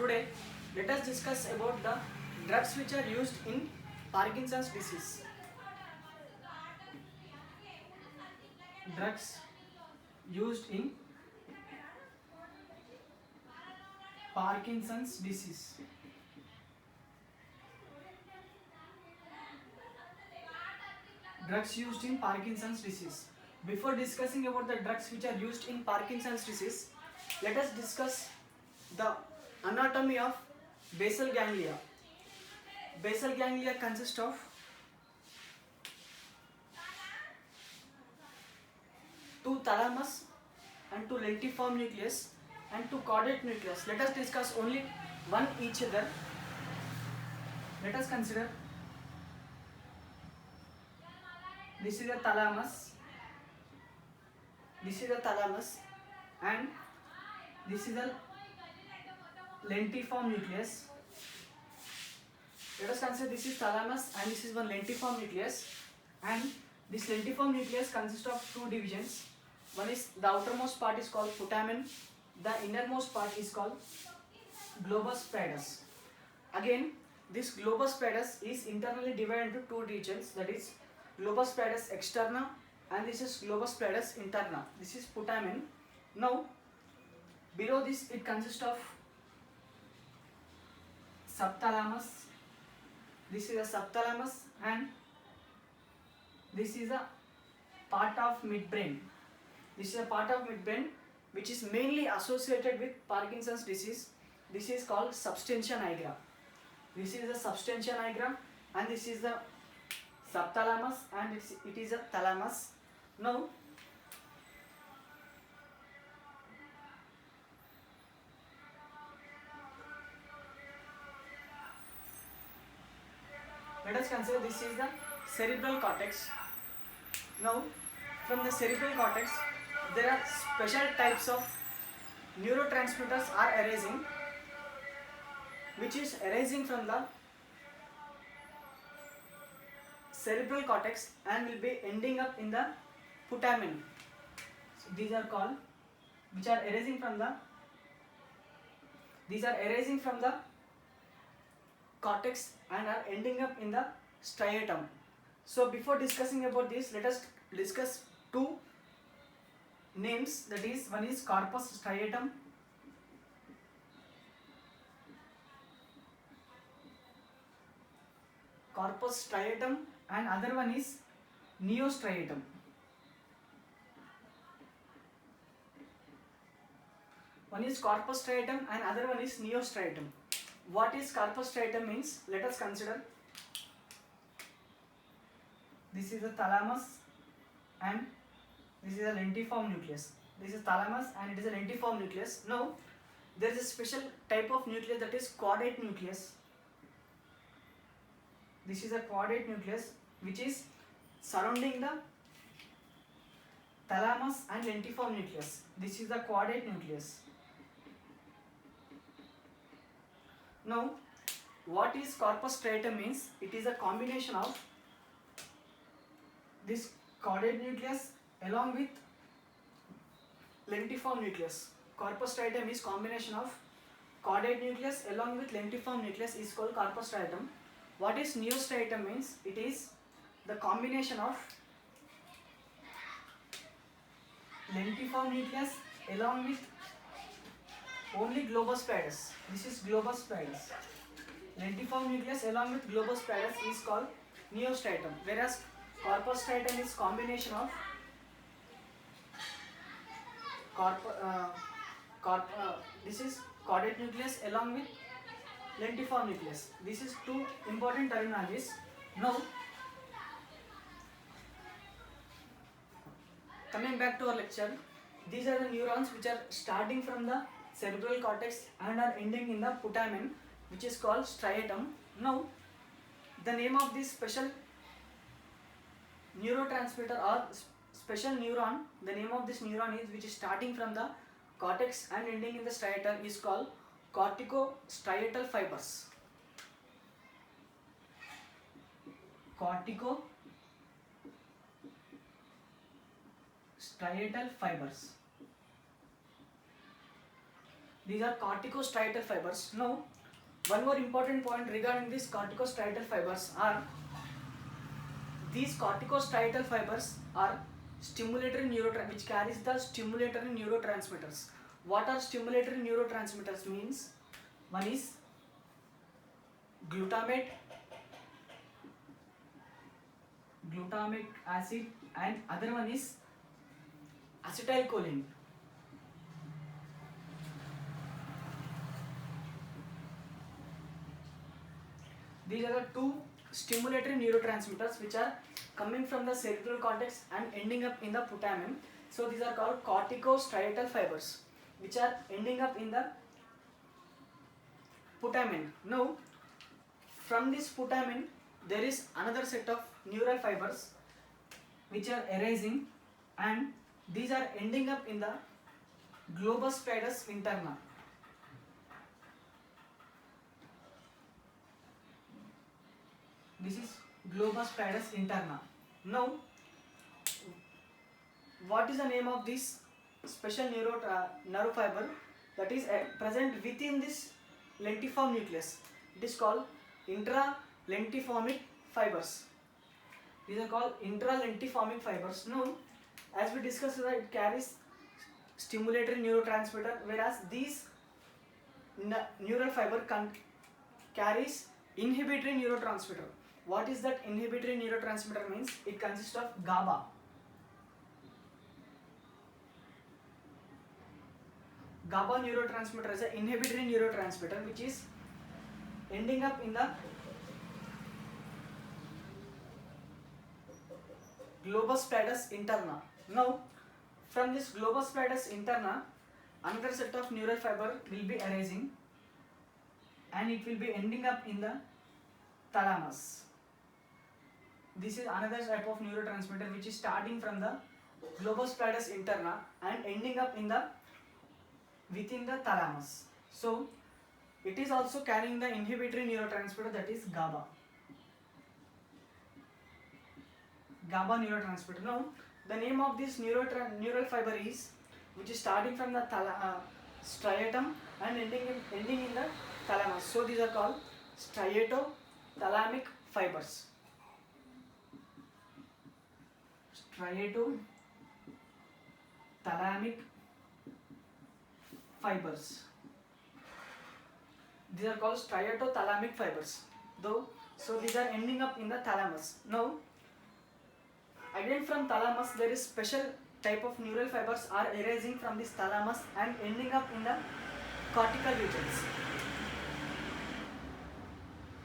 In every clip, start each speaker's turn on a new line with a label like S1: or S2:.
S1: Today, let us discuss about the drugs which are used in Parkinson's disease. Drugs used in Parkinson's disease. Drugs used in Parkinson's disease. Before discussing about the drugs which are used in Parkinson's disease, let us discuss the anatomy of basal ganglia. Basal ganglia consists of two thalamus and two lentiform nucleus and two caudate nucleus. Let us discuss only one each other. Let us consider this is the thalamus, this is the thalamus, and this is the lentiform nucleus. Let us consider this is thalamus and this is one lentiform nucleus, and this lentiform nucleus consists of two divisions. One is the outermost part is called putamen, the innermost part is called globus pallidus. Again, this globus pallidus is internally divided into two regions, that is globus pallidus externa and this is globus pallidus interna. This is putamen. Now, below this it consists of subthalamus. This is a subthalamus and this is a part of midbrain. This is a part of midbrain which is mainly associated with Parkinson's disease. This is called substantia nigra. This is the substantia nigra and this is the subthalamus and it is a thalamus. Now, let us consider this is the cerebral cortex. Now, from the cerebral cortex, there are special types of neurotransmitters are arising, which is arising from the cerebral cortex and will be ending up in the putamen. So these are called, which are arising from the, these are arising from the cortex and are ending up in the striatum. So before discussing about this, let us discuss two names, that is one is corpus striatum and other one is neostriatum. One is corpus striatum and other one is neostriatum. What is corpus striatum means? Let us consider. This is the thalamus and this is a lentiform nucleus. This is thalamus and it is a lentiform nucleus. Now, there is a special type of nucleus, that is caudate nucleus. This is a caudate nucleus which is surrounding the thalamus and lentiform nucleus. This is the caudate nucleus. Now, what is corpus striatum means? It is a combination of this caudate nucleus along with lentiform nucleus. Corpus striatum is combination of caudate nucleus along with lentiform nucleus is called corpus striatum. What is neostriatum means? It is the combination of lentiform nucleus along with only globus pallidus. This is globus pallidus. Lentiform nucleus along with globus pallidus is called neostriatum, whereas corpus striatum is combination of this is caudate nucleus along with lentiform nucleus. This is two important terminologies. Now, coming back to our lecture, these are the neurons which are starting from the cerebral cortex and are ending in the putamen, which is called striatum. Now, the name of this special neurotransmitter or special neuron, the name of this neuron is, which is starting from the cortex and ending in the striatum, is called corticostriatal fibers. Corticostriatal fibers. These are corticostriatal fibers. Now one more important point regarding these corticostriatal fibers are these corticostriatal fibers are stimulatory which carries the stimulatory neurotransmitters. What are stimulatory neurotransmitters means? One is glutamic acid and other one is acetylcholine. These are the two stimulatory neurotransmitters which are coming from the cerebral cortex and ending up in the putamen. So these are called corticostriatal fibers which are ending up in the putamen. Now from this putamen there is another set of neural fibers which are arising and these are ending up in the globus pallidus interna. This is globus pallidus interna. Now what is the name of this special nerve fiber that is present within this lentiform nucleus? It is called intralentiformic fibers. These are called intralentiformic fibers. Now as we discussed that it carries stimulatory neurotransmitter, whereas these neural fiber carries inhibitory neurotransmitter. What is that inhibitory neurotransmitter means? It consists of GABA. GABA neurotransmitter is an inhibitory neurotransmitter which is ending up in the globus pallidus interna. Now from this globus pallidus interna another set of neural fiber will be arising and it will be ending up in the thalamus. This is another type of neurotransmitter which is starting from the globus pallidus interna and ending up in the within the thalamus. So it is also carrying the inhibitory neurotransmitter, that is GABA. GABA neurotransmitter. Now the name of this neural fiber is which is starting from the striatum and ending in the thalamus. So these are called striatothalamic fibers. Striatothalamic fibers. These are called striatothalamic fibers. So these are ending up in the thalamus. Now again from thalamus there is special type of neural fibers are arising from this thalamus and ending up in the cortical regions.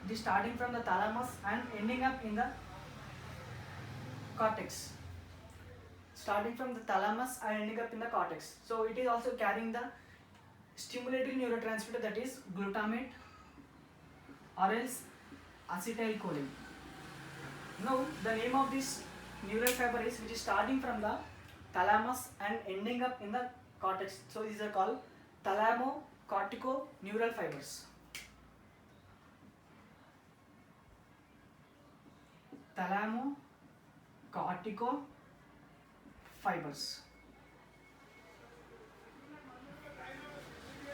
S1: This starting from the thalamus and ending up in the cortex. Starting from the thalamus and ending up in the cortex. So it is also carrying the stimulatory neurotransmitter, that is glutamate or else acetylcholine. Now the name of this neural fiber is which is starting from the thalamus and ending up in the cortex. So these are called thalamocorticoneural fibers. Thalamocortico fibers.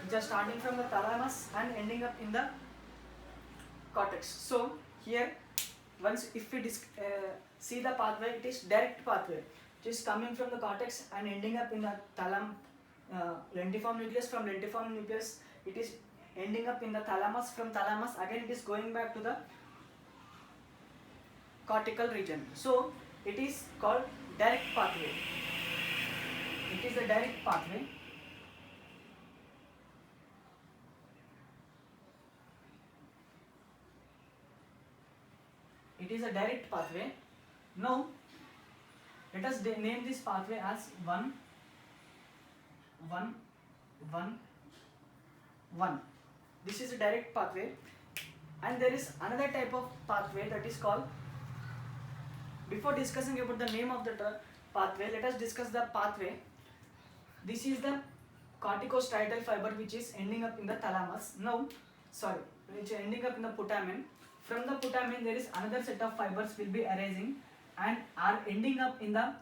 S1: Which are starting from the thalamus and ending up in the cortex. So here once if we see the pathway, it is direct pathway which is coming from the cortex and ending up in the lentiform nucleus. From lentiform nucleus it is ending up in the thalamus. From thalamus again it is going back to the cortical region. So it is called direct pathway. It is a direct pathway. It is a direct pathway. Now let us name this pathway as 1, 1, 1, 1. This is a direct pathway, and there is another type of pathway that is called, before discussing about the name of the pathway, let us discuss the pathway. This is the corticostriatal fiber which is ending up in the thalamus. Which is ending up in the putamen. From the putamen there is another set of fibers will be arising and are ending up in the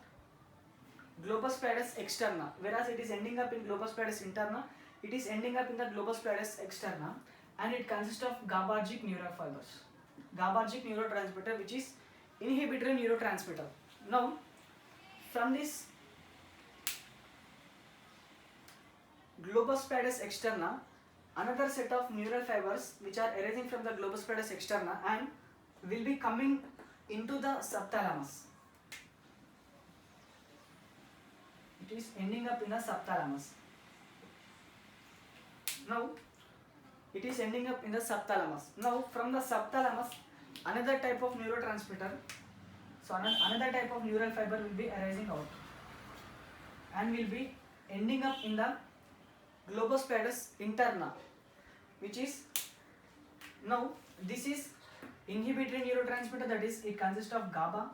S1: globus pallidus externa, whereas it is ending up in globus pallidus interna. it is ending up in the globus pallidus externa, and it consists of GABAergic neural fibers. GABAergic neurotransmitter, which is inhibitory neurotransmitter. Now, from this globus pallidus externa, another set of neural fibers which are arising from the globus pallidus externa and will be coming into the subthalamus. It is ending up in the subthalamus. Now, it is ending up in the subthalamus. Now, from the subthalamus, another type of neurotransmitter, so another type of neural fiber will be arising out and will be ending up in the globus pallidus interna, which is, now this is inhibitory neurotransmitter, that is it consists of GABA,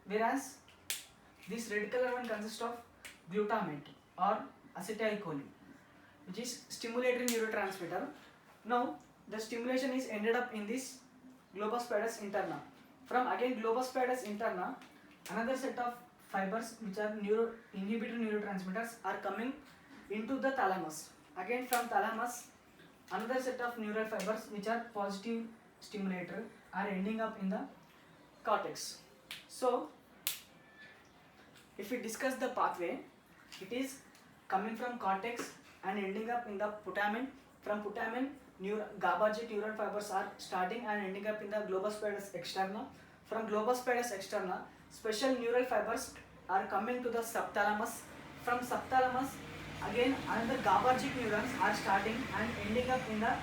S1: whereas this red color one consists of glutamate or acetylcholine, which is stimulatory neurotransmitter. Now the stimulation is ended up in this globus pallidus interna. From again globus pallidus interna, another set of fibers which are inhibitory neurotransmitters are coming into the thalamus. Again from thalamus, another set of neural fibers which are positive stimulator are ending up in the cortex. So if we discuss the pathway, it is coming from cortex and ending up in the putamen. From putamen, GABAergic neural fibers are starting and ending up in the globus pallidus externa. From globus pallidus externa, special neural fibers are coming to the subthalamus. From subthalamus, again another GABAergic neurons are starting and ending up in the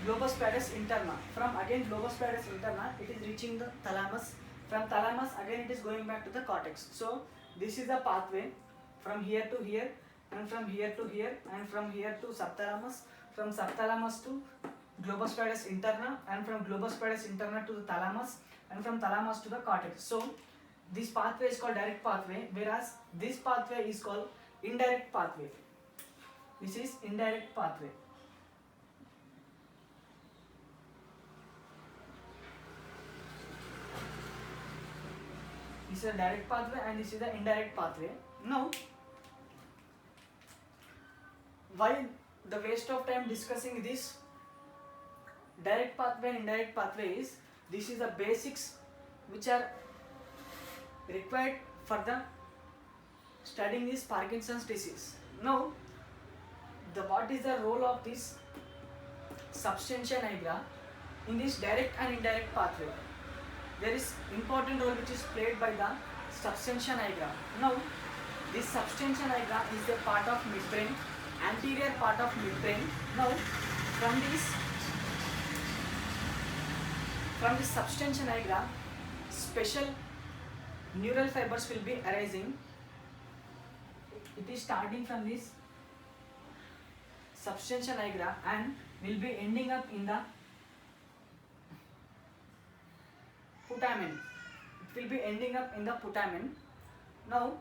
S1: globus pallidus interna. From again globus pallidus interna, it is reaching the thalamus. From thalamus, again it is going back to the cortex. So this is the pathway from here to here, and from here to here, and from here to subthalamus, from subthalamus to globus pallidus interna, and from globus pallidus interna to the thalamus, and from thalamus to the cortex. So this pathway is called direct pathway, whereas this pathway is called indirect pathway. This is indirect pathway. This is a direct pathway and this is the indirect pathway. Now, why the waste of time discussing this direct pathway and indirect pathway is, this is the basics which are required for the studying this Parkinson's disease. Now, what is the role of this substantia nigra in this direct and indirect pathway? There is important role which is played by the substantia nigra. Now, this substantia nigra is a part of midbrain, anterior part of midbrain. Now, from this substantia nigra, special neural fibers will be arising. It is starting from this substantia nigra and will be ending up in the putamen. It will be ending up in the putamen. Now,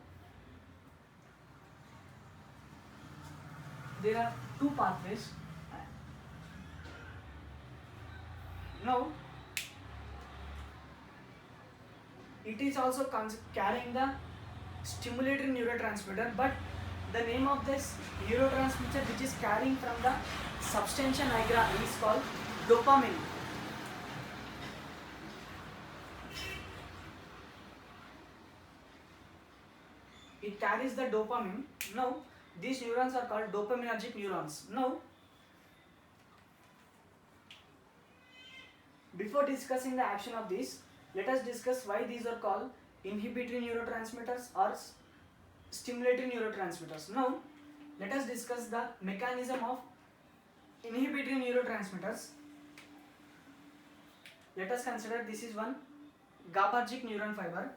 S1: there are two pathways. Now, it is also carrying the stimulatory neurotransmitter, but the name of this neurotransmitter which is carrying from the substantia nigra is called dopamine. It carries the dopamine. Now, these neurons are called dopaminergic neurons. Now, before discussing the action of these, let us discuss why these are called inhibitory neurotransmitters or stimulatory neurotransmitters. Now, let us discuss the mechanism of inhibitory neurotransmitters. Let us consider this is one GABAergic neuron fiber,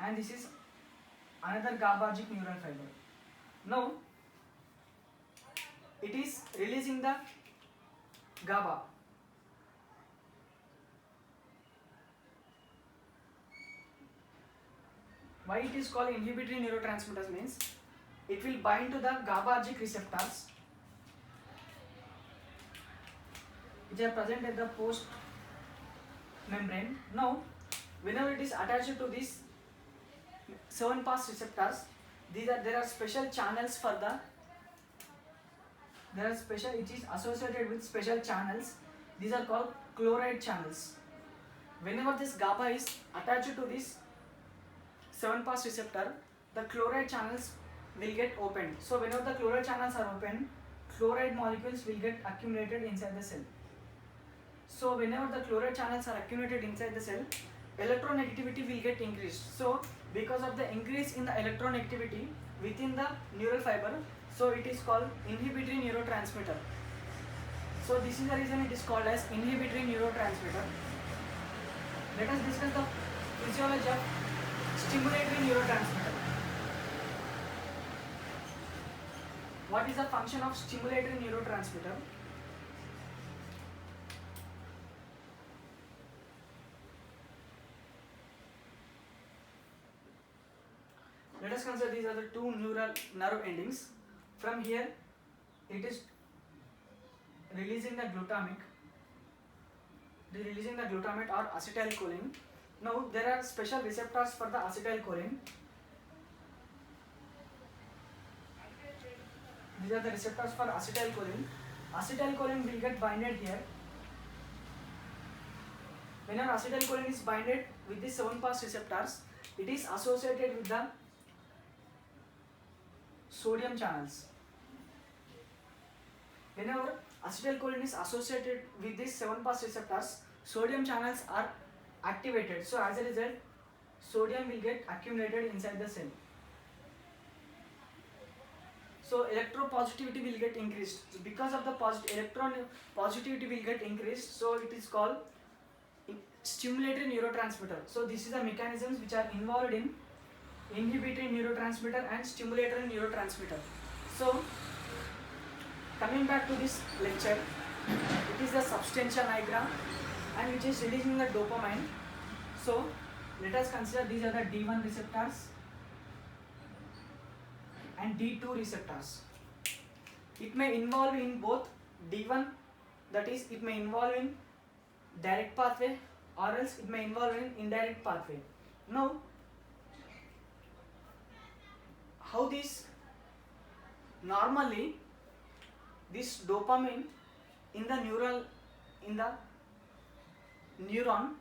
S1: and this is another GABAergic neuron fiber. Now, it is releasing the GABA. Why it is called inhibitory neurotransmitters means it will bind to the GABAergic receptors which are present at the post membrane. Now, whenever it is attached to this 7 pass receptors. There are special channels for the, there are special, it is associated with special channels. These are called chloride channels. Whenever this GABA is attached to this 7 pass receptor, the chloride channels will get opened. So whenever the chloride channels are open, chloride molecules will get accumulated inside the cell. So whenever the chloride channels are accumulated inside the cell, electronegativity will get increased. So because of the increase in the electronegativity within the neural fiber, so it is called inhibitory neurotransmitter. So this is the reason it is called as inhibitory neurotransmitter. Let us discuss the physiology of stimulatory neurotransmitter. What is the function of stimulatory neurotransmitter? Let us consider these are the two neural nerve endings. From here, it is releasing the glutamic, or acetylcholine. Now there are special receptors for the acetylcholine. These are the receptors for acetylcholine. Acetylcholine will get binded here. Whenever acetylcholine is binded with the 7 pass receptors, it is associated with the sodium channels. Whenever acetylcholine is associated with these 7 pass receptors, sodium channels are activated. So as a result, sodium will get accumulated inside the cell. So electropositivity will get increased. So because of the electron positivity will get increased, so it is called stimulatory neurotransmitter. So this is the mechanisms which are involved in inhibitory neurotransmitter and stimulatory neurotransmitter. So coming back to this lecture, it is the substantia nigra and which is releasing the dopamine. So let us consider these are the D1 receptors and D2 receptors. It may involve in both D1, that is it may involve in direct pathway, or else it may involve in indirect pathway. Now how this normally this dopamine in the neuron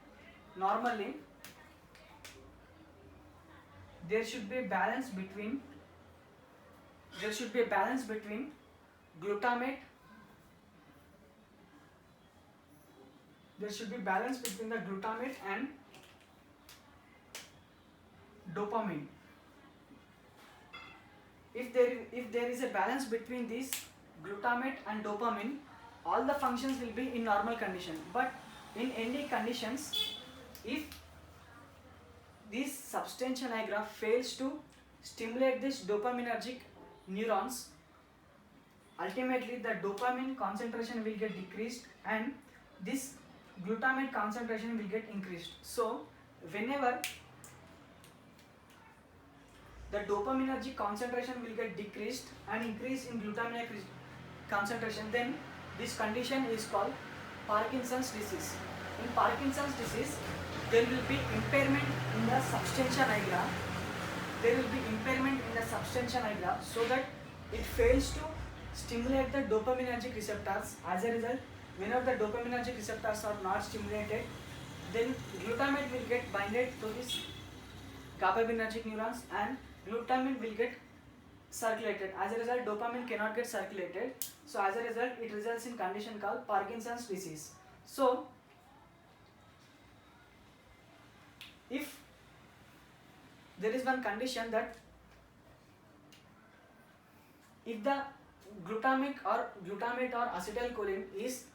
S1: normally there should be a balance between glutamate, there should be balance between the glutamate and dopamine. If there is a balance between these glutamate and dopamine, all the functions will be in normal condition. But in any conditions, if this substantia nigra fails to stimulate this dopaminergic neurons, ultimately the dopamine concentration will get decreased and this glutamate concentration will get increased. So whenever the dopaminergic concentration will get decreased and increase in glutamic concentration, then this condition is called Parkinson's disease. In Parkinson's disease, there will be impairment in the substantia nigra. So that it fails to stimulate the dopaminergic receptors. As a result, whenever the dopaminergic receptors are not stimulated, then glutamate will get binded to this GABAergic neurons and glutamine will get circulated. As a result, dopamine cannot get circulated. So as a result, it results in condition called Parkinson's disease. So if there is one condition that if the glutamate or acetylcholine is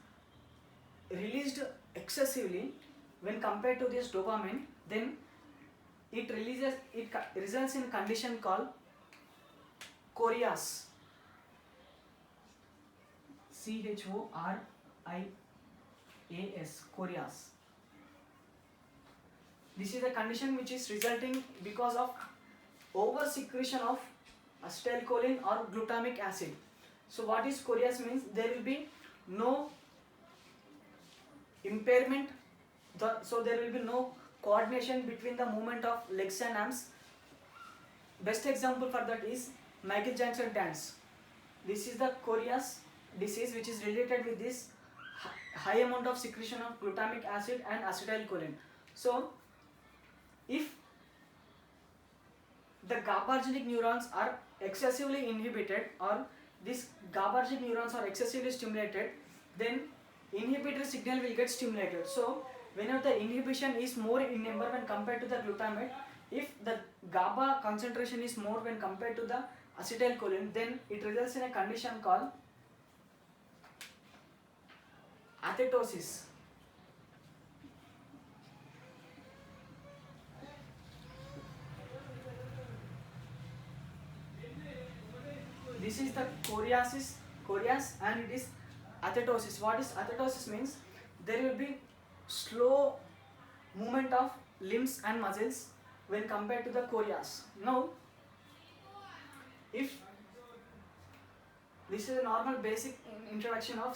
S1: released excessively when compared to this dopamine, then it results in a condition called choreas. CHORIAS, choreas. This is a condition which is resulting because of over secretion of acetylcholine or glutamic acid. So what is choreas means? There will be no impairment, so there will be no coordination between the movement of legs and arms. Best example for that is Michael Jackson dance. This is the choreas disease which is related with this high amount of secretion of glutamic acid and acetylcholine. So if the GABAergic neurons are excessively inhibited or these GABAergic neurons are excessively stimulated, then inhibitory signal will get stimulated. So whenever the inhibition is more in number when compared to the glutamate, if the GABA concentration is more when compared to the acetylcholine, then it results in a condition called athetosis. This is the choreas, and it is athetosis. What is athetosis means? There will be slow movement of limbs and muscles when compared to the choreas. Now, if this is a normal basic introduction of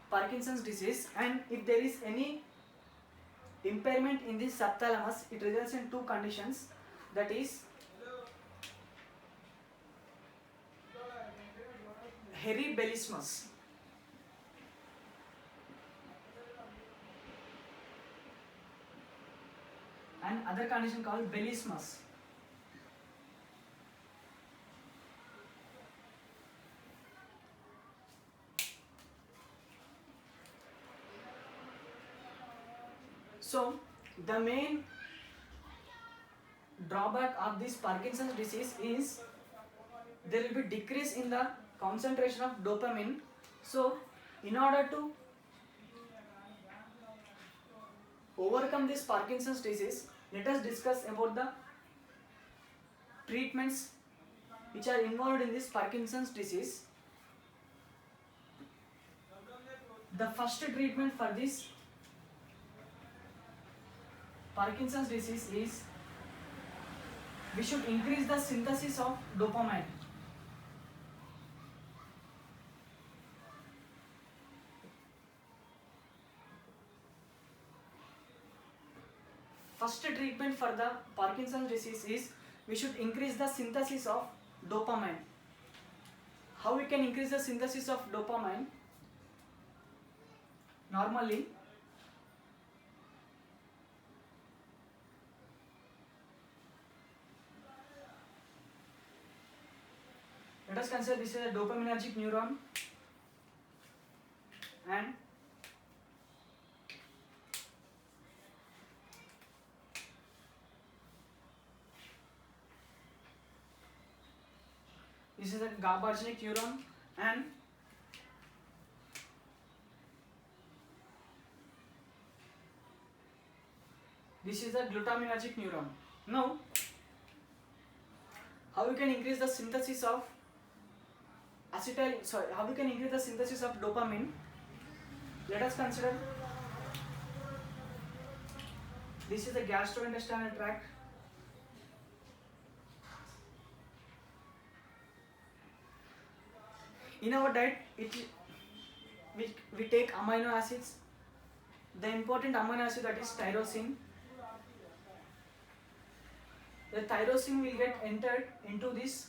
S1: Parkinson's disease, and if there is any impairment in this subthalamus, it results in two conditions, that is heribellismus and other condition called bellismus. So the main drawback of this Parkinson's disease is there will be decrease in the concentration of dopamine. So in order to overcome this Parkinson's disease, let us discuss about the treatments which are involved in this Parkinson's disease. The first treatment for this Parkinson's disease is we should increase the synthesis of dopamine. First treatment for the Parkinson's disease is we should increase the synthesis of dopamine. How we can increase the synthesis of dopamine? Normally, let us consider this is a dopaminergic neuron, and this is a GABAergic neuron, and this is a glutaminergic neuron. Now, how we can increase the synthesis of how we can increase the synthesis of dopamine? Let us consider this is the gastrointestinal tract. In our diet, we take amino acids. The important amino acid, that is tyrosine. The tyrosine will get entered into this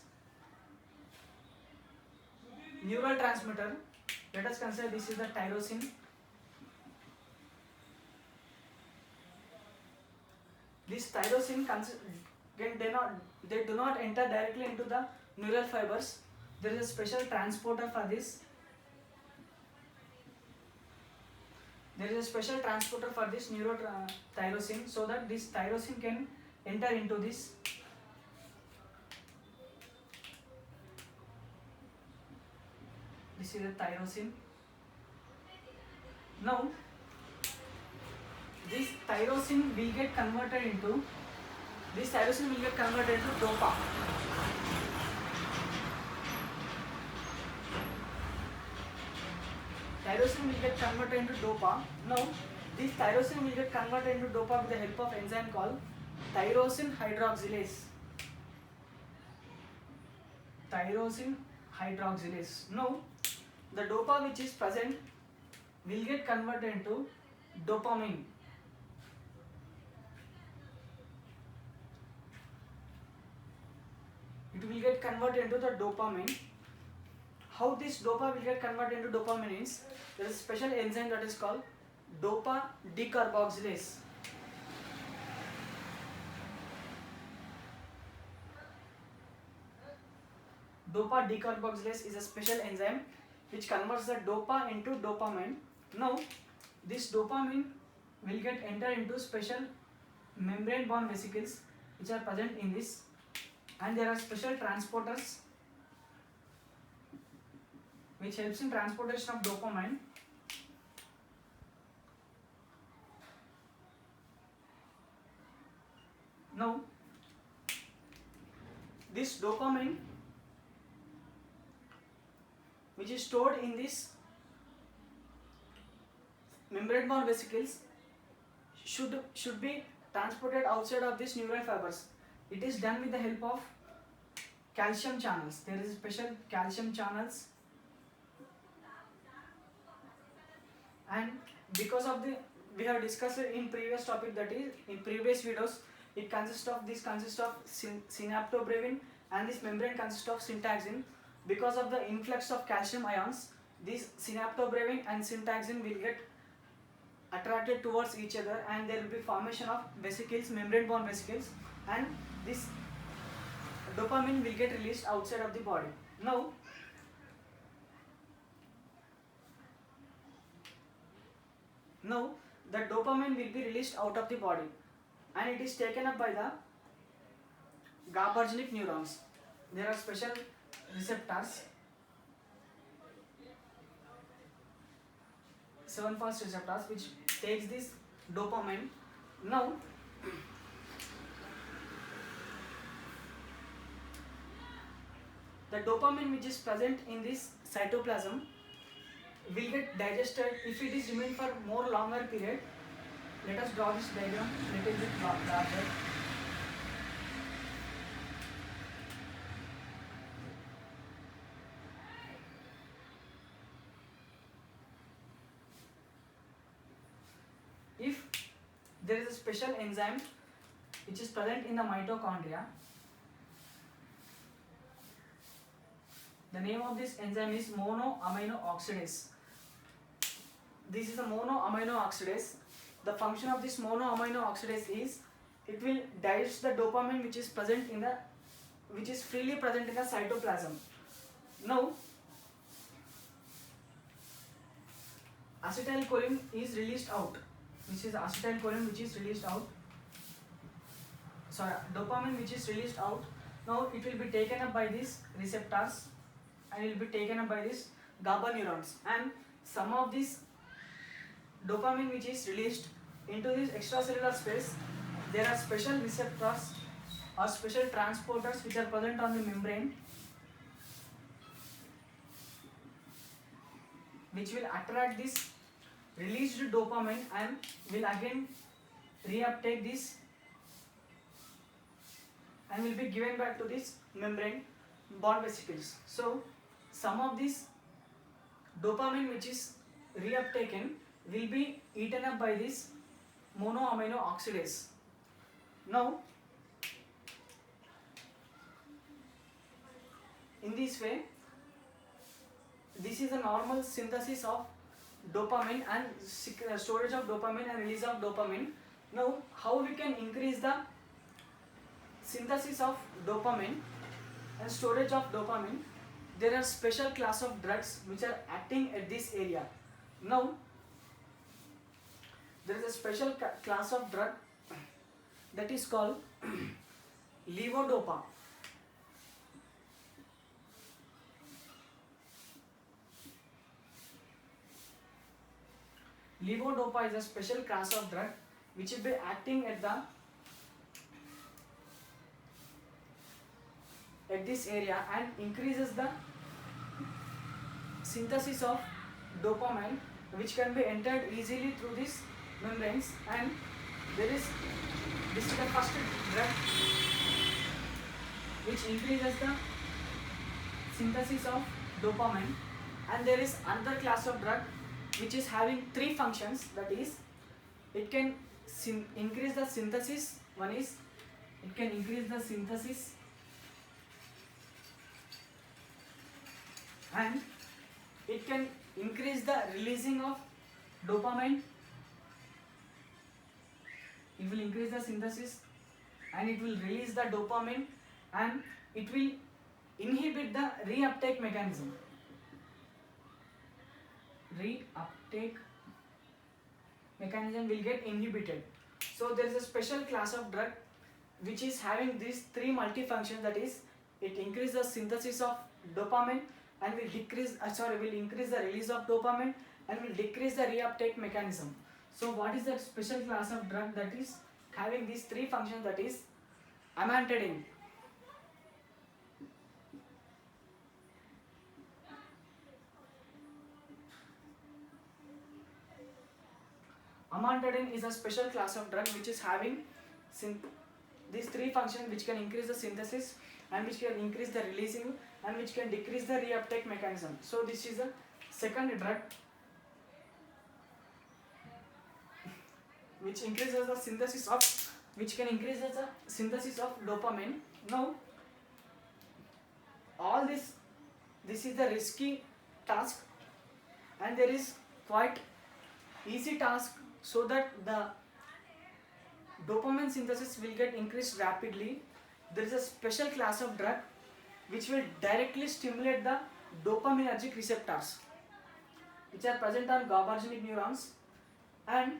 S1: neural transmitter. Let us consider this is the tyrosine. This tyrosine they do not enter directly into the neural fibers. There is a special transporter for this. There is a special transporter for this neurotyrosine, so that this tyrosine can enter into this. This is the tyrosine. Now, this tyrosine will get converted into DOPA. Tyrosine will get converted into DOPA. Now, this tyrosine will get converted into DOPA with the help of enzyme called tyrosine hydroxylase. Now, the DOPA which is present will get converted into dopamine. will get converted into the dopamine. How this dopa will get converted into dopamine is, there is a special enzyme that is called dopa decarboxylase. Dopa decarboxylase is a special enzyme which converts the dopa into dopamine. Now, this dopamine will get entered into special membrane-bound vesicles which are present in this, and there are special transporters which helps in transportation of dopamine. Now, this dopamine which is stored in this membrane-bound vesicles should be transported outside of these neural fibers. It is done with the help of calcium channels. There is special calcium channels, and because of the, we have discussed it in previous topic, that is in previous videos, it consists of synaptobranine, and this membrane consists of syntaxin. Because of the influx of calcium ions, this synaptobranine and syntaxin will get attracted towards each other, and there will be formation of vesicles, membrane bound vesicles, and this dopamine will get released outside of the body. Now, the dopamine will be released out of the body, and it is taken up by the GABAergic neurons. There are special receptors, 7-fast receptors, which takes this dopamine. Now, the dopamine which is present in this cytoplasm will get digested if it is remained for more longer period. Let us draw this diagram little bit larger. If there is a special enzyme which is present in the mitochondria, the name of this enzyme is monoamino oxidase. This is a monoamino oxidase. The function of this monoamino oxidase is, it will digest the dopamine which is present in the, which is freely present in the cytoplasm. Now, acetylcholine is released out. This is acetylcholine which is released out. Sorry, dopamine which is released out. Now it will be taken up by these receptors, and it will be taken up by these GABA neurons, and some of this dopamine which is released into this extracellular space, there are special receptors or special transporters which are present on the membrane, which will attract this released dopamine and will again reuptake this and will be given back to this membrane bound vesicles. So some of this dopamine which is reuptaken will be eaten up by this monoamino oxidase. Now, in this way, this is a normal synthesis of dopamine and storage of dopamine and release of dopamine. Now, how we can increase the synthesis of dopamine and storage of dopamine? There are special class of drugs which are acting at this area. Now, there is a special class of drug that is called levodopa. Levodopa is a special class of drug which will be acting at this area and increases the synthesis of dopamine, which can be entered easily through these membranes. And this is the first drug which increases the synthesis of dopamine. And there is another class of drug which is having three functions, that is, it can increase the synthesis. One is, it can increase the synthesis and it can increase the releasing of dopamine. It will increase the synthesis and it will release the dopamine, and it will inhibit the reuptake mechanism. Reuptake mechanism will get inhibited. So there is a special class of drug which is having these three multifunctions, that is, it increases the synthesis of dopamine and will increase the release of dopamine and will decrease the reuptake mechanism. So what is that special class of drug that is having these three functions, that is amantadine. Amantadine is a special class of drug which is having these three functions, which can increase the synthesis and which can increase the releasing and which can decrease the reuptake mechanism. So this is a second drug which can increase the synthesis of dopamine. Now all this is the risky task, and there is quite easy task, so that the dopamine synthesis will get increased rapidly. There is a special class of drug which will directly stimulate the dopaminergic receptors which are present on GABAergic neurons, and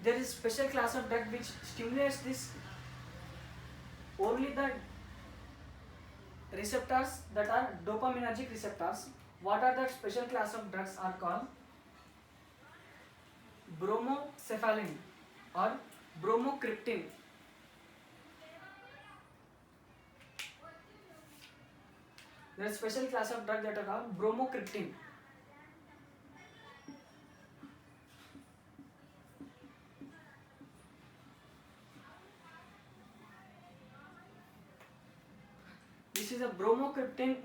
S1: there is special class of drug which stimulates this only the receptors that are dopaminergic receptors. What are the special class of drugs are called? Bromocephalin or bromocriptine. There is special class of drug that are called bromocriptine. This is a bromocriptine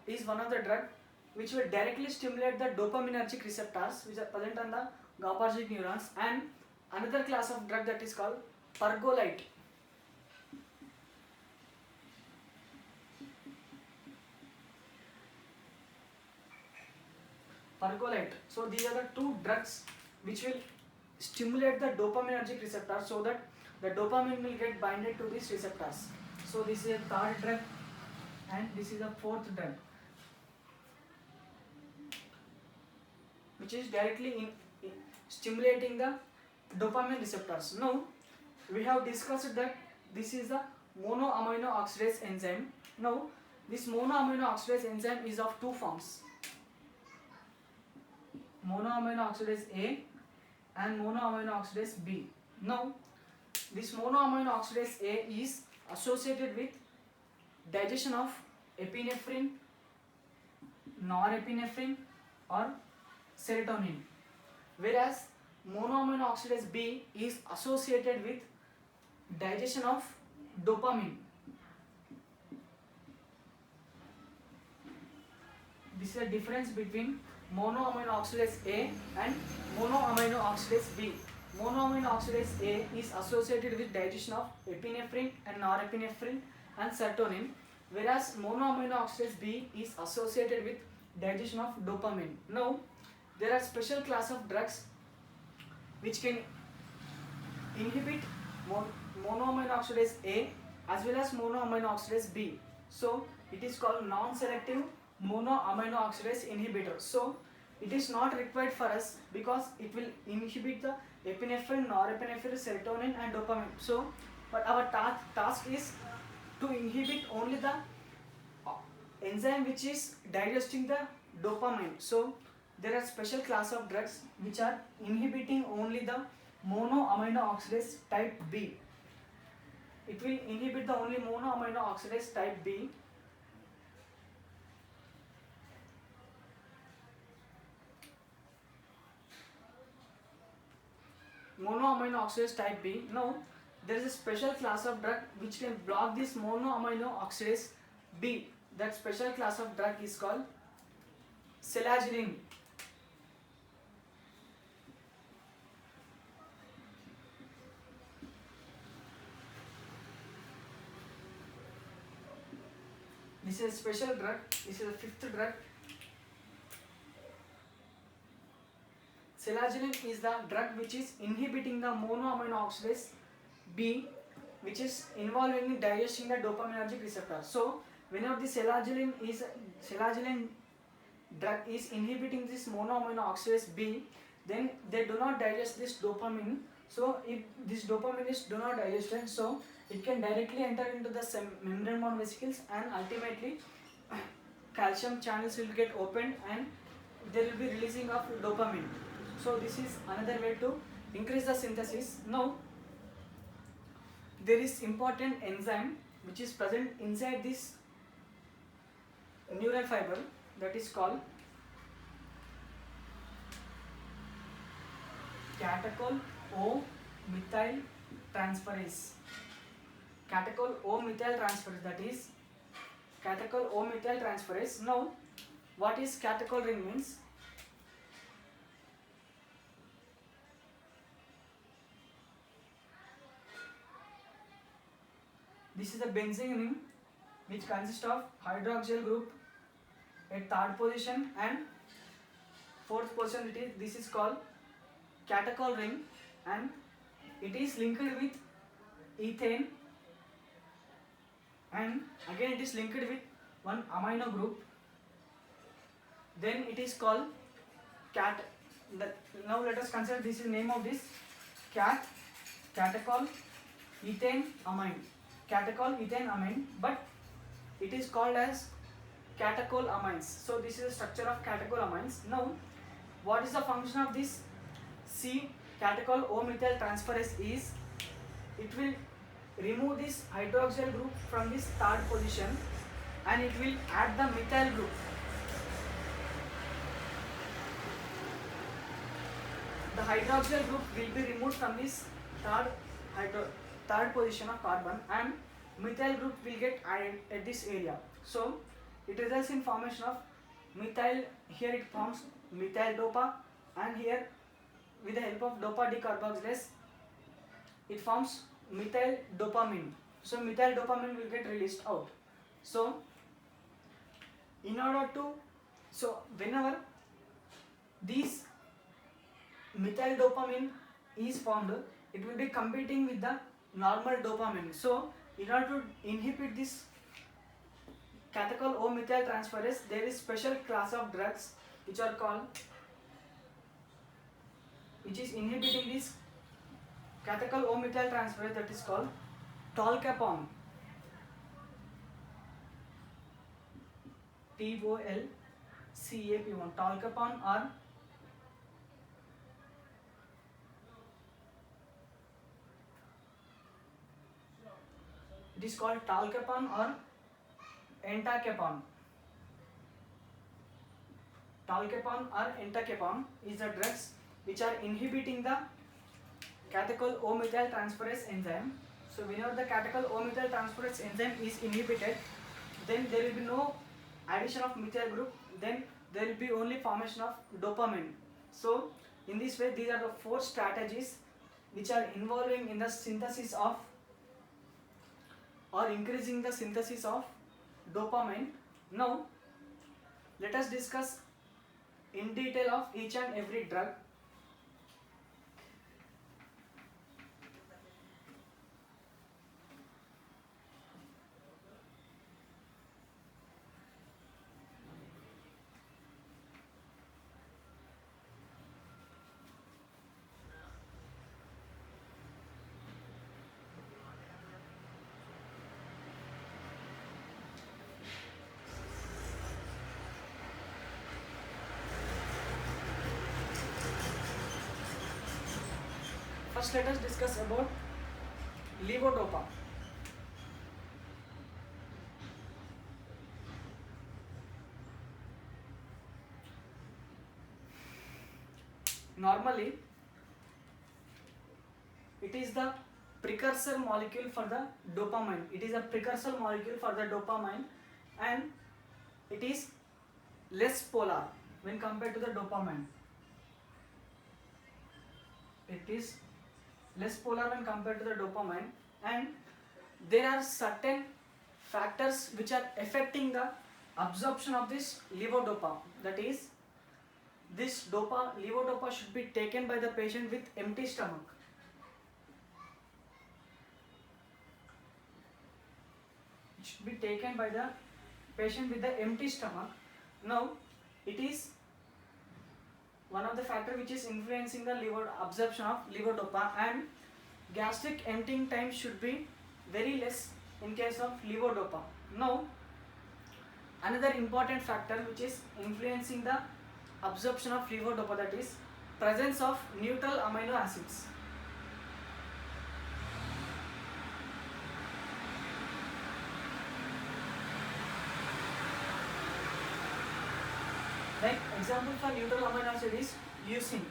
S1: is one of the drug which will directly stimulate the dopaminergic receptors which are present on the GABAergic neurons, and another class of drug that is called pergolide. Pergolide. So these are the two drugs which will stimulate the dopaminergic receptors, so that the dopamine will get binded to these receptors. So this is a third drug and this is a fourth drug which is directly stimulating the dopamine receptors. Now we have discussed that this is the monoamino oxidase enzyme. Now this monoamino oxidase enzyme is of two forms, monoamino oxidase A and monoamino oxidase B. Now this monoamino oxidase A is associated with digestion of epinephrine, norepinephrine or serotonin, whereas monoamino oxidase B is associated with digestion of dopamine. This is the difference between monoamino oxidase A and monoamino oxidase B. Monoamino oxidase A is associated with digestion of epinephrine and norepinephrine and serotonin, whereas monoamino oxidase B is associated with digestion of dopamine. Now there are special class of drugs which can inhibit monoamino oxidase A as well as monoamino oxidase B. So it is called non-selective monoamino oxidase inhibitor. So it is not required for us because it will inhibit the epinephrine, norepinephrine, serotonin and dopamine. So but our task is to inhibit only the enzyme which is digesting the dopamine. So there are special class of drugs which are inhibiting only the monoamino oxidase type B. It will inhibit the only monoamino oxidase type B. Monoamino oxidase type B. Now there is a special class of drug which can block this monoamino oxidase B. That special class of drug is called selaginine. This is a special drug. This is a fifth drug. Selaginine is the drug which is inhibiting the monoamino oxidase B, which is involved in digesting the dopaminergic receptor. So whenever the selaginine drug is inhibiting this monoamino oxidase B, then they do not digest this dopamine. So if this dopamine is do not digested, so it can directly enter into the membrane-bound vesicles, and ultimately calcium channels will get opened and there will be releasing of dopamine. So this is another way to increase the synthesis. Now there is important enzyme which is present inside this neural fiber, that is called catechol O-methyl transferase. Catechol O-methyl transferase, that is catechol O-methyl transferase. Now what is catechol ring means? This is a benzene ring which consists of hydroxyl group at third position and fourth position. This is called catechol ring, and it is linked with ethane, and again it is linked with one amino group. Then it is called now let us consider this is name of this catechol ethane amine. Catechol ethane amine, but it is called as catechol amines. So this is the structure of catechol amines. Now what is the function of this catechol O-methyl transferase is it will remove this hydroxyl group from this third position and it will add the methyl group. The hydroxyl group will be removed from this third position of carbon, and methyl group will get added at this area. So it results in formation of methyl. Here it forms methyl dopa, and here with the help of dopa decarboxylase it forms methyl dopamine. So methyl dopamine will get released out. So in order to, whenever this methyl dopamine is formed, it will be competing with the normal dopamine. So in order to inhibit this catechol O-methyl transferase, there is special class of drugs which are called, which is inhibiting this catechol O-methyl transferase, that is called tolcapone. TOLCAPone, tolcapone, or it is called tolcapone or entacapone. Tolcapone or entacapone is the drugs which are inhibiting the catechol O-methyl transferase enzyme. So whenever the catechol O-methyl transferase enzyme is inhibited, then there will be no addition of methyl group, then there will be only formation of dopamine. So in this way, these are the 4 strategies which are involving in the synthesis of or increasing the synthesis of dopamine. Now let us discuss in detail of each and every drug. First let us discuss about levodopa. Normally it is the precursor molecule for the dopamine. It is a precursor molecule for the dopamine, and it is less polar when compared to the dopamine. It is less polar when compared to the dopamine, and there are certain factors which are affecting the absorption of this levodopa. That is, this levodopa should be taken by the patient with empty stomach. It should be taken by the patient with the empty stomach. Now, it is one of the factor which is influencing the absorption of levodopa, and gastric emptying time should be very less in case of levodopa. Now, another important factor which is influencing the absorption of levodopa, that is presence of neutral amino acids. Like example for neutral amino acid is leucine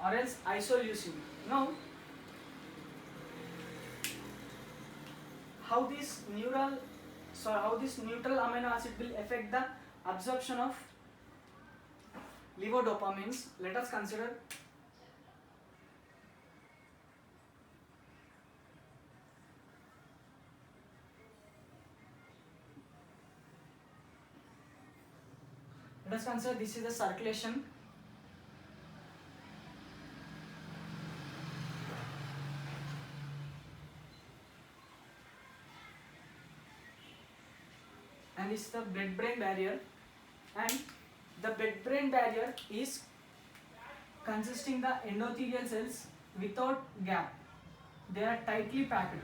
S1: or else isoleucine. Now, how this neutral amino acid will affect the absorption of levodopa means, let us consider this is the circulation. And this is the blood-brain barrier, and the blood-brain barrier is consisting the endothelial cells without gap. They are tightly packed.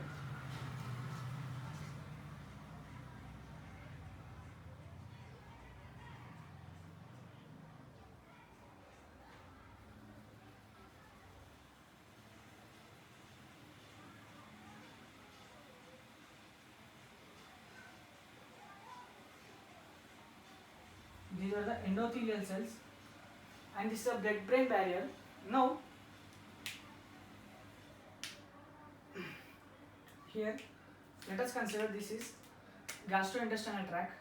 S1: These are the endothelial cells, and this is a blood-brain barrier. Now, here let us consider this is gastrointestinal tract.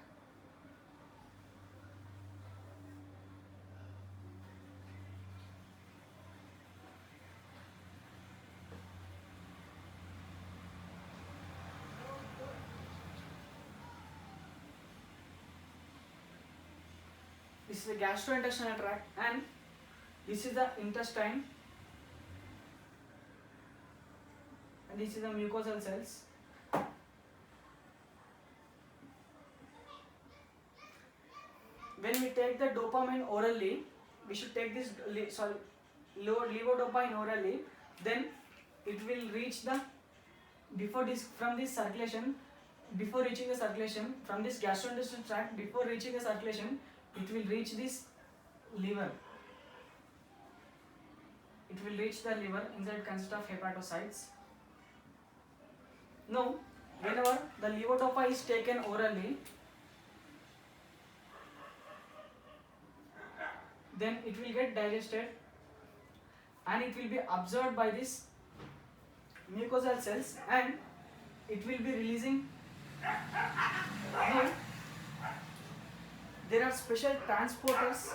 S1: This is the gastrointestinal tract, and this is the intestine, and this is the mucosal cells. When we take the dopamine orally, we should take this levodopa orally, then it will reach the before reaching the circulation from this gastrointestinal tract, before reaching the circulation, it will reach this liver. It will reach the liver. Inside consists of hepatocytes. Now, whenever the levodopa is taken orally, then it will get digested and it will be absorbed by this mucosal cells, and it will be releasing. Now, there are special transporters.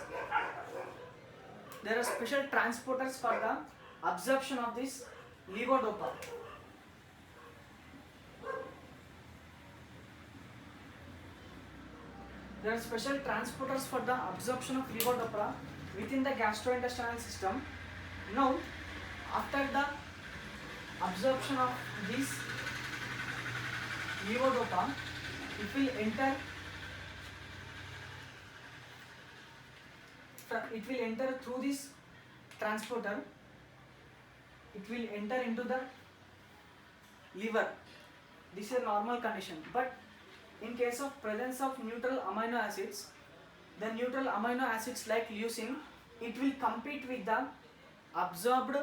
S1: There are special transporters for the absorption of this levodopa. There are special transporters for the absorption of levodopa within the gastrointestinal system. Now, after the absorption of this levodopa, it will enter through this transporter. It will enter into the liver. This is a normal condition, but in case of presence of neutral amino acids, the neutral amino acids like leucine, it will compete with the absorbed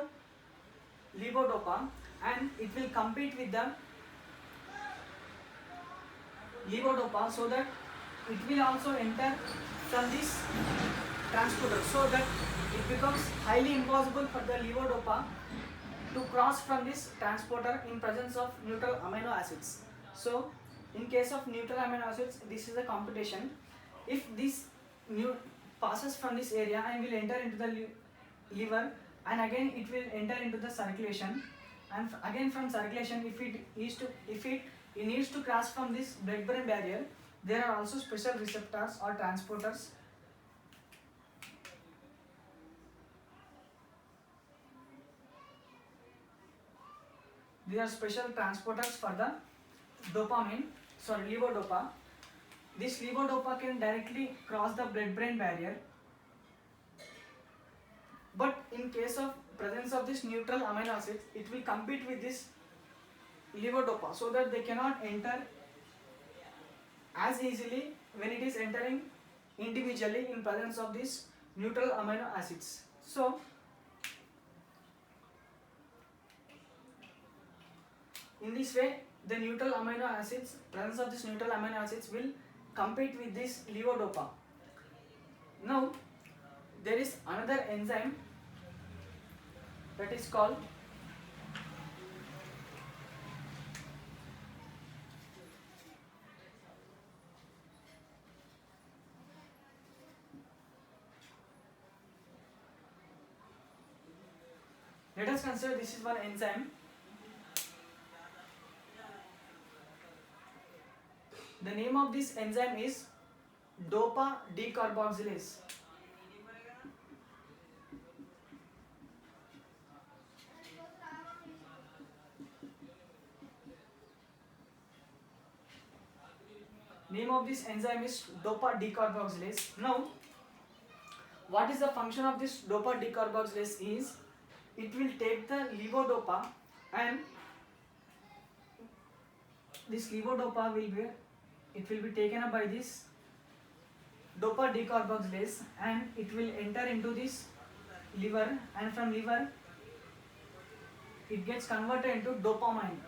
S1: levodopa, and it will compete with the levodopa, so that it will also enter from this transporter, so that it becomes highly impossible for the levodopa to cross from this transporter in presence of neutral amino acids. So, in case of neutral amino acids, this is the competition. If this passes from this area and will enter into the liver, and again it will enter into the circulation, and again from circulation, if it needs to cross from this blood-brain barrier, there are also special receptors or transporters. These are special transporters for the levodopa. This levodopa can directly cross the blood-brain barrier, but in case of presence of this neutral amino acids, it will compete with this levodopa, so that they cannot enter as easily when it is entering individually in presence of these neutral amino acids. So in this way, the presence of this neutral amino acids will compete with this levodopa. Now there is another enzyme that is called let us consider this is one enzyme. The name of this enzyme is dopa decarboxylase. Name of this enzyme is dopa decarboxylase. Now, what is the function of this dopa decarboxylase is, it will take the levodopa, and this levodopa will be taken up by this dopa decarboxylase, and it will enter into this liver, and from liver it gets converted into dopamine.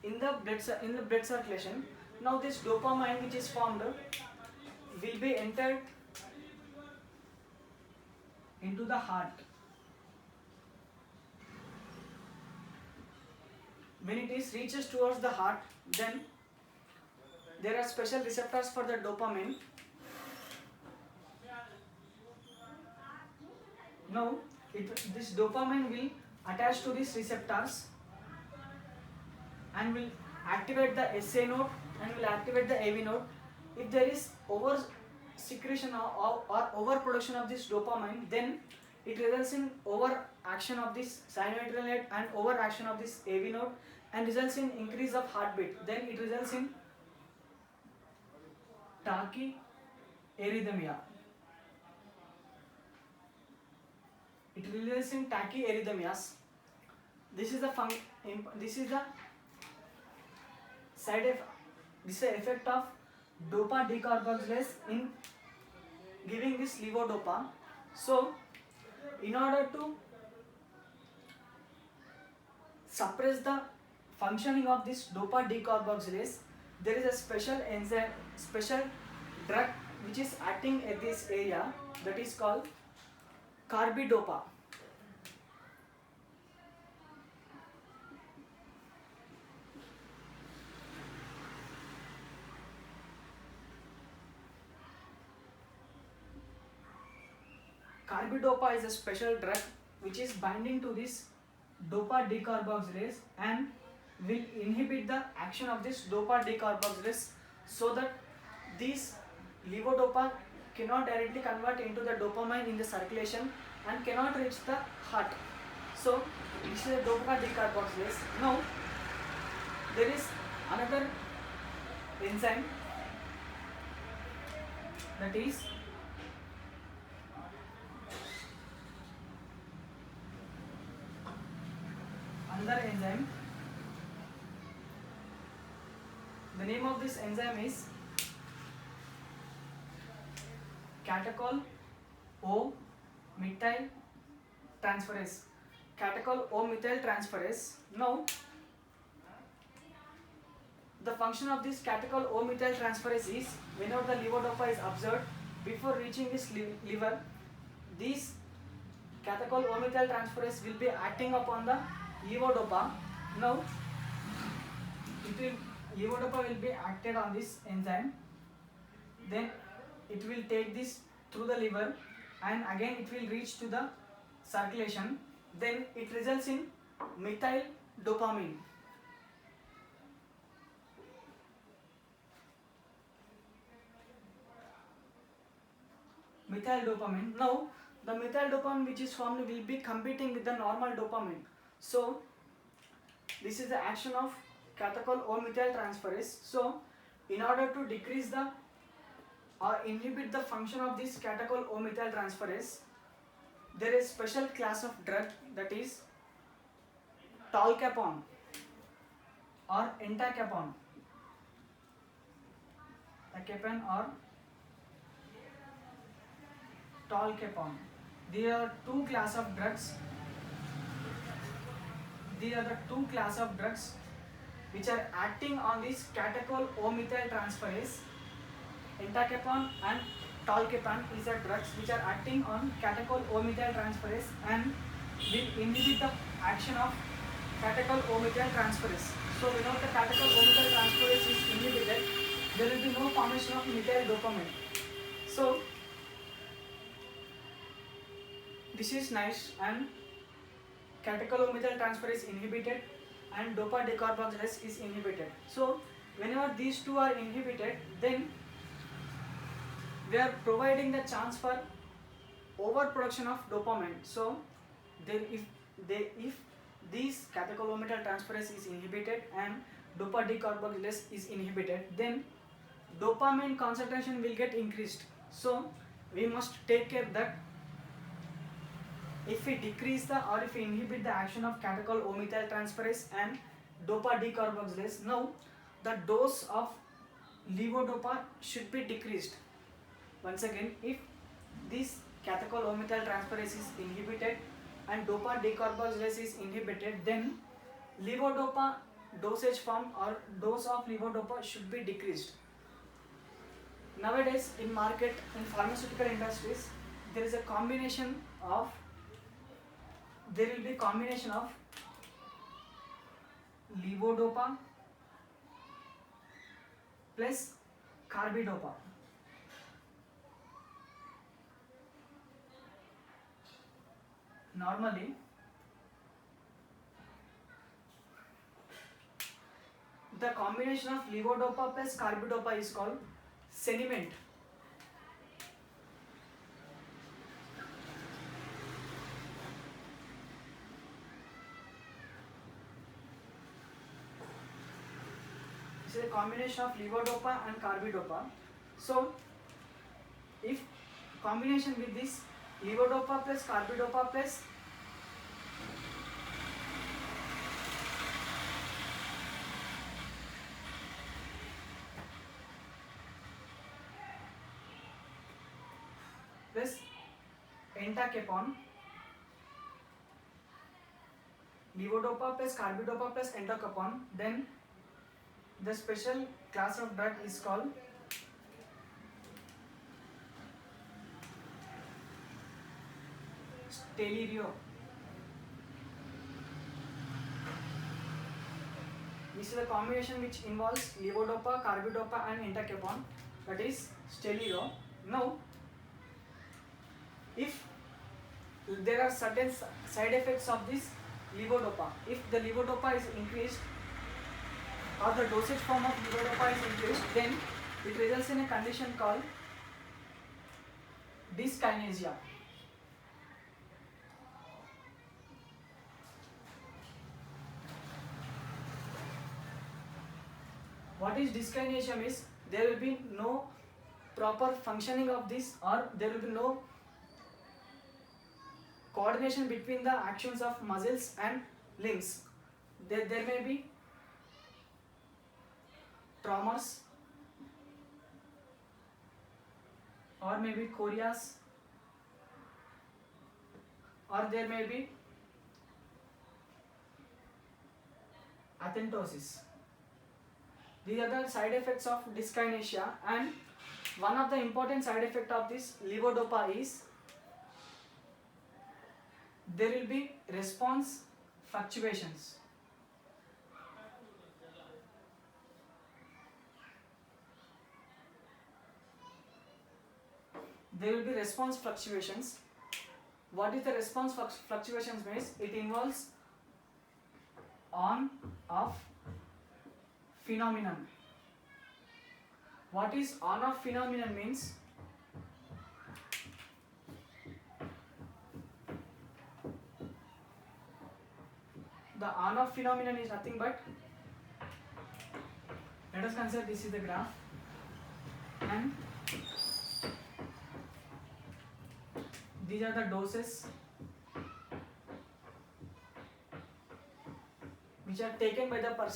S1: In the blood circulation. Now this dopamine which is formed will be entered into the heart. When it is reaches towards the heart, then there are special receptors for the dopamine. Now this dopamine will attach to these receptors and will activate the SA node and will activate the AV node. If there is over secretion or overproduction of this dopamine, then it results in over action of this cyanidrolate and over action of this AV node, and results in increase of heartbeat. Then it results in tachyarrhythmia. It results in tachyarrhythmias. This is the effect of dopa decarboxylase in giving this levodopa. So in order to suppress the functioning of this dopa decarboxylase, there is a special enzyme, special drug which is acting at this area, that is called carbidopa. Carbidopa is a special drug which is binding to this dopa decarboxylase and will inhibit the action of this dopa decarboxylase, so that these levodopa cannot directly convert into the dopamine in the circulation and cannot reach the heart. So this is a dopa decarboxylase. Now there is another enzyme, that is another enzyme. The name of this enzyme is catechol O methyl transferase. Catechol O methyl transferase. Now the function of this catechol O methyl transferase is, whenever the levodopa is observed, before reaching this liver, this catechol O methyl transferase will be acting upon the levodopa. Now levodopa will be acted on this enzyme, then it will take this through the liver and again it will reach to the circulation, then it results in methyl dopamine. Methyl dopamine. Now the methyl dopamine which is formed will be competing with the normal dopamine. So this is the action of catechol O methyl transferase. So in order to decrease the or inhibit the function of this catechol O methyl transferase, there is special class of drug, that is tolcapone or entacapone. Entacapone or tolcapone. These are two class of drugs. These are the two class of drugs which are acting on this catechol O methyl transferase. Entacapone and tolcapone is the drugs which are acting on catechol O methyl transferase and will inhibit the action of catechol O methyl transferase. So whenever the catechol O methyl transferase is inhibited, there will be no formation of methyl dopamine. So this is nice, and catechol O methyl transferase is inhibited and dopa decarboxylase is inhibited. So whenever these two are inhibited, then we are providing the chance for overproduction of dopamine. So if these catechol O methyl transferase is inhibited and dopa decarboxylase is inhibited, then dopamine concentration will get increased. So we must take care that if we decrease the or if we inhibit the action of catechol O methyl transferase and dopa decarboxylase, now the dose of levodopa should be decreased. Once again, if this catechol O methyl transferase is inhibited and dopa decarboxylase is inhibited, then levodopa dosage form or dose of levodopa should be decreased. Nowadays in market, in pharmaceutical industries, there is a combination of levodopa plus carbidopa. Normally the combination of levodopa plus carbidopa is called Sinemet. This is a combination of levodopa and carbidopa. So if combination with this levodopa plus carbidopa plus entacapone, levodopa plus carbidopa plus entacapone, then the special class of drug is called Stalerio. This is a combination which involves levodopa, carbidopa and entacapone, that is Stalerio. Now if there are certain side effects of this levodopa, if the levodopa is increased or the dosage form of levodopa is increased, then it results in a condition called dyskinesia. What is dyskinesia means there will be no proper functioning of this, or there will be no coordination between the actions of muscles and limbs. There may be tremors or maybe chorias, or there may be acanthosis. These are the side effects of dyskinesia, and one of the important side effect of this levodopa is there will be response fluctuations. there will be response fluctuations. What is the response fluctuations means? It involves on off phenomenon. What is on off phenomenon means? The on off phenomenon is nothing but, let us consider this is the graph, and these are the doses which are taken by the person